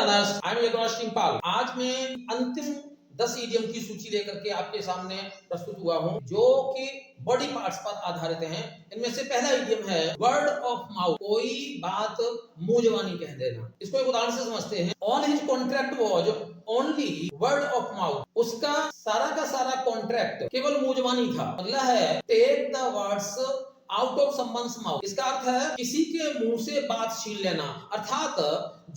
Learners, I am Yaduraj Timpal. आज मैं अंतिम 10 इडियम की सूची लेकर के आपके सामने प्रस्तुत हुआ हूं, जो कि बॉडी पार्ट्स पर आधारित हैं। इनमें से पहला इडियम है वर्ड ऑफ माउथ, कोई बात मुंह जबानी कह देना। इसको एक उदाहरण से समझते हैं। On his contract was only word of mouth, उसका सारा का सारा कॉन्ट्रैक्ट केवल मुंह जबानी था। अगला है take the words out of someone's mouth, इसका अर्थ है किसी के मुंह से बात छीन लेना, अर्थात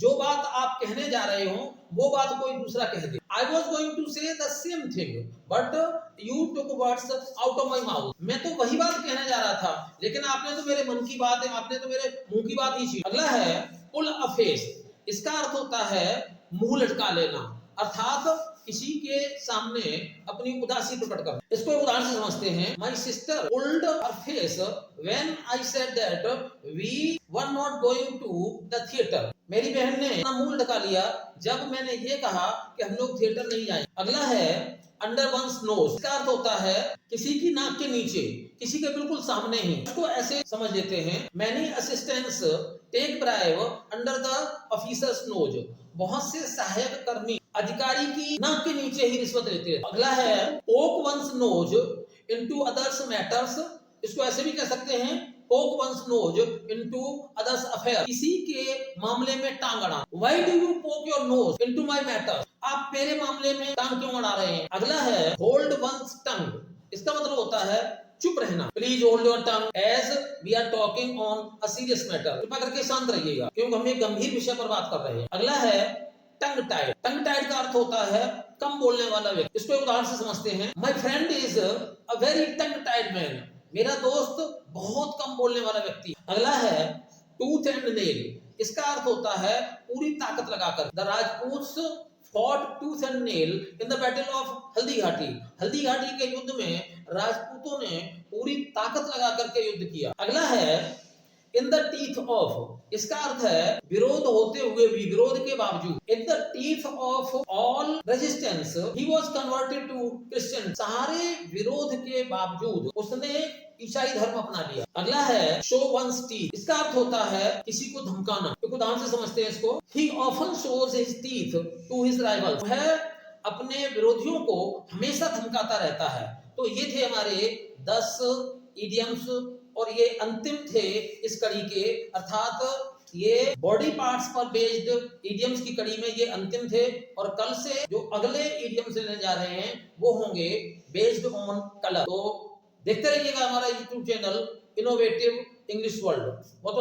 जो बात आप कहने जा रहे हो वो बात कोई दूसरा कह दे। I was going to say the same thing, but you took words out of my mouth. मैं तो वही बात कहने जा रहा था, लेकिन आपने तो मेरे मन की बात है, आपने तो मेरे मुंह की बात ही छीन। अगला है pull a face, इसका अर्थ होता है मुंह लटका लेना, अर्थात किसी के सामने अपनी उदासी प्रकट करना। इसको एक उदाहरण से समझते हैं। My sister pulled her face when I said that we were not going to the theater. मेरी बहन ने अपना मुंह लटका लिया जब मैंने ये कहा कि हम लोग थिएटर नहीं जाएंगे। अगला है अंडर वंस नोज, इसका अर्थ होता है किसी की नाक के नीचे, किसी के बिल्कुल सामने ही। इसको ऐसे समझ लेते हैं, many assistants take bribe under the officers nose, बहुत से सहायक कर्मी अधिकारी की नाक के नीचे ही रिश्वत लेते हैं। अगला है poke one's nose into others matters, इसको ऐसे भी कह सकते हैं poke one's nose into others affair, किसी के मामले में टांग अड़ाना। Why do you poke your nose into my matters, आप मेरे मामले में टांग क्यों अड़ा रहे हैं। अगला है होल्ड वंस टंग, इसका मतलब होता है चुप रहना। Please hold your tongue as we are talking on a serious matter, कृपया करके शांत रहिएगा क्योंकि हम एक गंभीर विषय पर बात कर रहे हैं। अगला है टंग टाइड, टंग टाइड का अर्थ होता है कम बोलने वाला व्यक्ति। इसको एक उदाहरण से समझते हैं। My friend is a very tongue tied man, मेरा दोस्त बहुत कम बोलने वाला व्यक्ति। अगला है टूथ एंड नेल, इसका अर्थ होता है पूरी ताकत लगाकर। The Rajputs fought tooth and nail in the battle of Haldi Ghati, Haldi Ghati के युद्ध में राजपूतों ने पूरी ताकत लगा करके युद्ध किया। अगला है इन द टीथ ऑफ, इसका अर्थ है विरोध होते हुए भी, विरोध के बावजूद। In the teeth of all resistance he was converted to Christian, सारे विरोध के बावजूद उसने ईसाई धर्म अपना लिया। अगला है शो वंस टीथ, इसका अर्थ होता है किसी को धमकाना। एक उदाहरण से समझते हैं इसको। He often shows his teeth to his rivals, वह अपने विरोधियों को हमेशा धमकाता रहता है। तो ये थे हमारे 10 इडियम्स और ये अंतिम थे इस कड़ी के, अर्थात ये बॉडी पार्ट्स पर बेस्ड इडियम्स की कड़ी में ये अंतिम थे। और कल से जो अगले इडियम्स लेने जा रहे हैं वो होंगे बेस्ड ऑन कलर। तो देखते रहिएगा हमारा YouTube channel innovative English world. बहुत